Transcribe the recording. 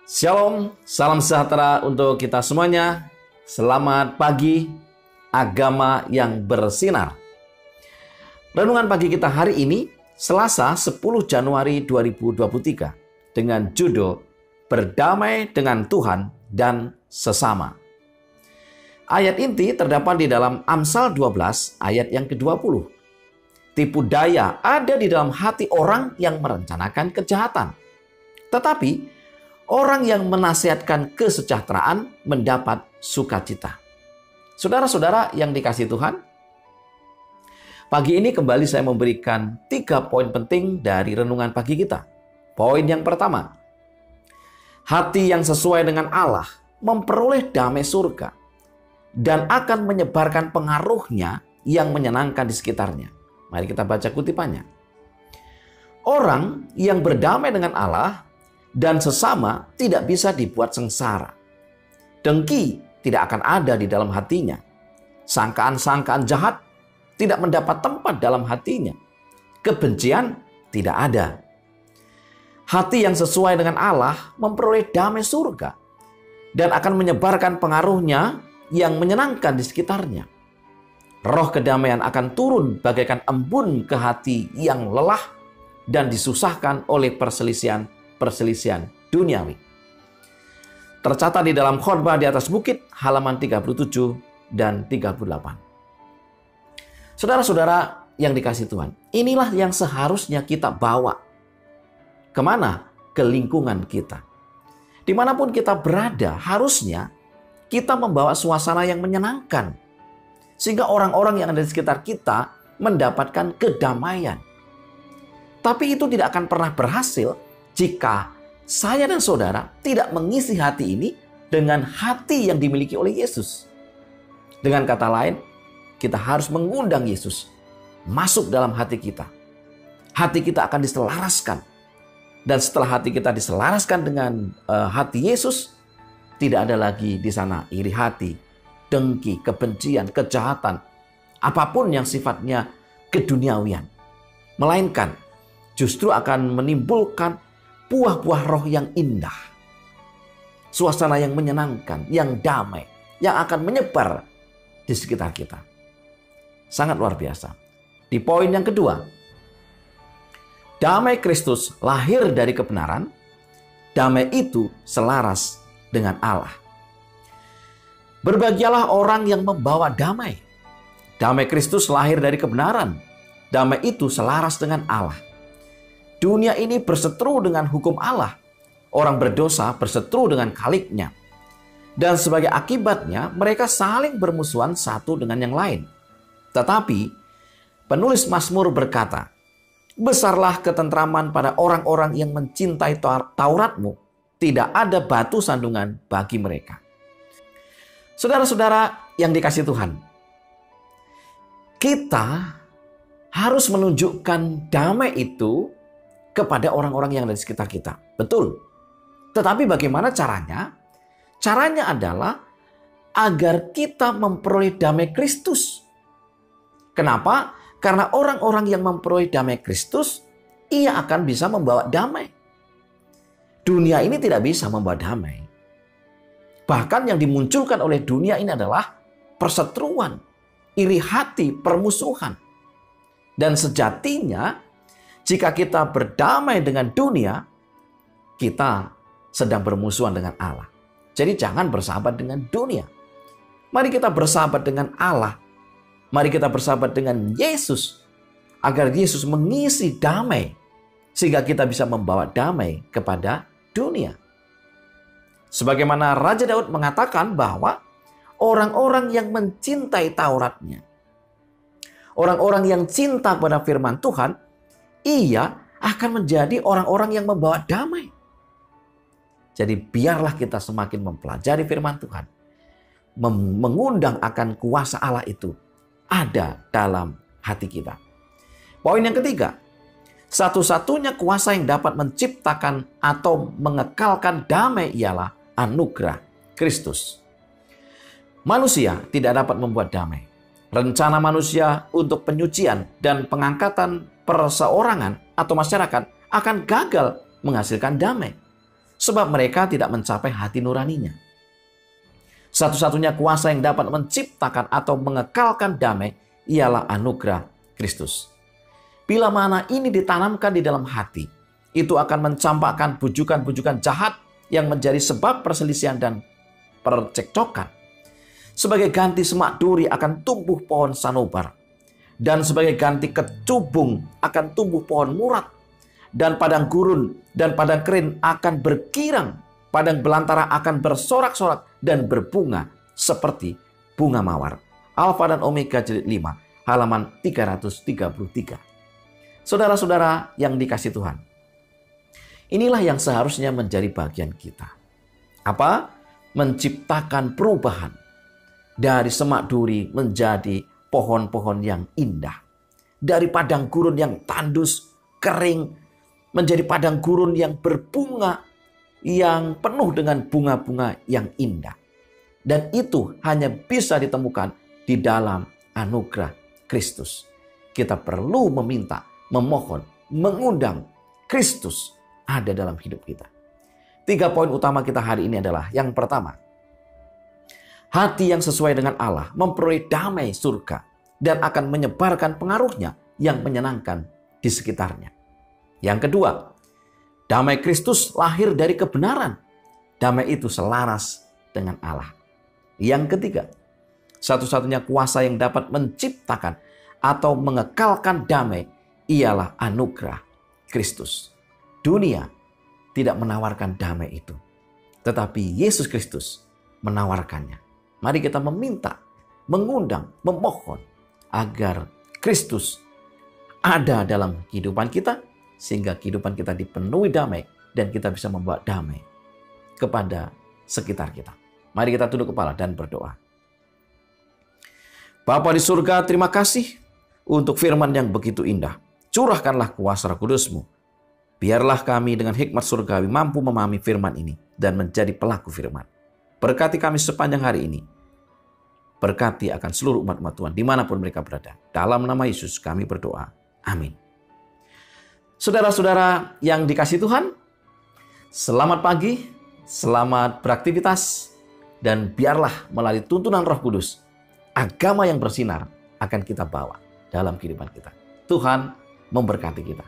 Shalom, salam sejahtera untuk kita semuanya. Selamat pagi, agama yang bersinar. Renungan pagi kita hari ini, Selasa 10 Januari 2023, dengan judul Berdamai dengan Tuhan dan Sesama. Ayat inti terdapat di dalam Amsal 12 ayat yang ke-20. Tipu daya ada di dalam hati orang yang merencanakan kejahatan. Tetapi orang yang menasihatkan kesejahteraan mendapat sukacita. Saudara-saudara yang dikasihi Tuhan, pagi ini kembali saya memberikan 3 poin penting dari renungan pagi kita. Poin yang pertama, hati yang sesuai dengan Allah memperoleh damai surga dan akan menyebarkan pengaruhnya yang menyenangkan di sekitarnya. Mari kita baca kutipannya. Orang yang berdamai dengan Allah dan sesama tidak bisa dibuat sengsara. Dengki tidak akan ada di dalam hatinya. Sangkaan-sangkaan jahat tidak mendapat tempat dalam hatinya. Kebencian tidak ada. Hati yang sesuai dengan Allah memperoleh damai surga dan akan menyebarkan pengaruhnya yang menyenangkan di sekitarnya. Roh kedamaian akan turun bagaikan embun ke hati yang lelah dan disusahkan oleh perselisihan duniawi. Tercatat di dalam khotbah di atas bukit halaman 37 dan 38. Saudara-saudara yang dikasihi Tuhan, inilah yang seharusnya kita bawa. Kemana? Ke lingkungan kita. Dimanapun kita berada, harusnya kita membawa suasana yang menyenangkan. Sehingga orang-orang yang ada di sekitar kita mendapatkan kedamaian. Tapi itu tidak akan pernah berhasil jika saya dan saudara tidak mengisi hati ini dengan hati yang dimiliki oleh Yesus. Dengan kata lain, kita harus mengundang Yesus masuk dalam hati kita. Hati kita akan diselaraskan. Dan setelah hati kita diselaraskan dengan hati Yesus, tidak ada lagi di sana iri hati, dengki, kebencian, kejahatan, apapun yang sifatnya keduniawian. Melainkan justru akan menimbulkan buah-buah roh yang indah. Suasana yang menyenangkan, yang damai, yang akan menyebar di sekitar kita. Sangat luar biasa. Di poin yang kedua, damai Kristus lahir dari kebenaran. Damai itu selaras dengan Allah. Berbahagialah orang yang membawa damai. Damai Kristus lahir dari kebenaran. Damai itu selaras dengan Allah. Dunia ini berseteru dengan hukum Allah. Orang berdosa berseteru dengan Khaliknya. Dan sebagai akibatnya mereka saling bermusuhan satu dengan yang lain. Tetapi penulis Mazmur berkata, besarlah ketentraman pada orang-orang yang mencintai Taurat-Mu. Tidak ada batu sandungan bagi mereka. Saudara-saudara yang dikasihi Tuhan, kita harus menunjukkan damai itu kepada orang-orang yang ada di sekitar kita. Betul. Tetapi bagaimana caranya? Caranya adalah agar kita memperoleh damai Kristus. Kenapa? Karena orang-orang yang memperoleh damai Kristus, ia akan bisa membawa damai. Dunia ini tidak bisa membawa damai. Bahkan yang dimunculkan oleh dunia ini adalah perseteruan, iri hati, permusuhan. Dan sejatinya, jika kita berdamai dengan dunia, kita sedang bermusuhan dengan Allah. Jadi jangan bersahabat dengan dunia. Mari kita bersahabat dengan Allah. Mari kita bersahabat dengan Yesus. Agar Yesus mengisi damai. Sehingga kita bisa membawa damai kepada dunia. Sebagaimana Raja Daud mengatakan bahwa orang-orang yang mencintai Tauratnya, orang-orang yang cinta pada firman Tuhan, ia akan menjadi orang-orang yang membawa damai. Jadi biarlah kita semakin mempelajari firman Tuhan, mengundang akan kuasa Allah itu ada dalam hati kita. Poin yang ketiga, satu-satunya kuasa yang dapat menciptakan atau mengekalkan damai ialah anugerah Kristus. Manusia tidak dapat membuat damai. Rencana manusia untuk penyucian dan pengangkatan perseorangan atau masyarakat akan gagal menghasilkan damai. sebab mereka tidak mencapai hati nuraninya. Satu-satunya kuasa yang dapat menciptakan atau mengekalkan damai ialah anugerah Kristus. Bila mana ini ditanamkan di dalam hati, itu akan mencampakkan bujukan-bujukan jahat yang menjadi sebab perselisihan dan percekcokan. Sebagai ganti semak duri akan tumbuh pohon sanobar, dan sebagai ganti kecubung akan tumbuh pohon murat, dan padang gurun dan padang kering akan berkirang, padang belantara akan bersorak-sorak dan berbunga seperti bunga mawar. Alfa dan Omega jilid 5 halaman 333. Saudara-saudara yang dikasihi Tuhan, inilah yang seharusnya menjadi bagian kita. Apa? Menciptakan perubahan dari semak duri menjadi pohon-pohon yang indah. Dari padang gurun yang tandus, kering, menjadi padang gurun yang berbunga, yang penuh dengan bunga-bunga yang indah. Dan itu hanya bisa ditemukan di dalam anugerah Kristus. Kita perlu meminta, memohon, mengundang Kristus ada dalam hidup kita. 3 poin utama kita hari ini adalah, yang pertama, hati yang sesuai dengan Allah memperoleh damai surga dan akan menyebarkan pengaruhnya yang menyenangkan di sekitarnya. Yang kedua, damai Kristus lahir dari kebenaran. Damai itu selaras dengan Allah. Yang ketiga, satu-satunya kuasa yang dapat menciptakan atau mengekalkan damai ialah anugerah Kristus. Dunia tidak menawarkan damai itu, tetapi Yesus Kristus menawarkannya. Mari kita meminta, mengundang, memohon agar Kristus ada dalam kehidupan kita, sehingga kehidupan kita dipenuhi damai dan kita bisa membawa damai kepada sekitar kita. Mari kita tunduk kepala dan berdoa. Bapa di surga, terima kasih untuk firman yang begitu indah. Curahkanlah kuasa Roh Kudus-Mu. Biarlah kami dengan hikmat surgawi mampu memahami firman ini dan menjadi pelaku firman. Berkati kami sepanjang hari ini. Berkati akan seluruh umat-umat Tuhan dimanapun mereka berada. Dalam nama Yesus kami berdoa. Amin. Saudara-saudara yang dikasihi Tuhan, selamat pagi, selamat beraktivitas, dan biarlah melalui tuntunan Roh Kudus, agama yang bersinar akan kita bawa dalam kehidupan kita. Tuhan memberkati kita.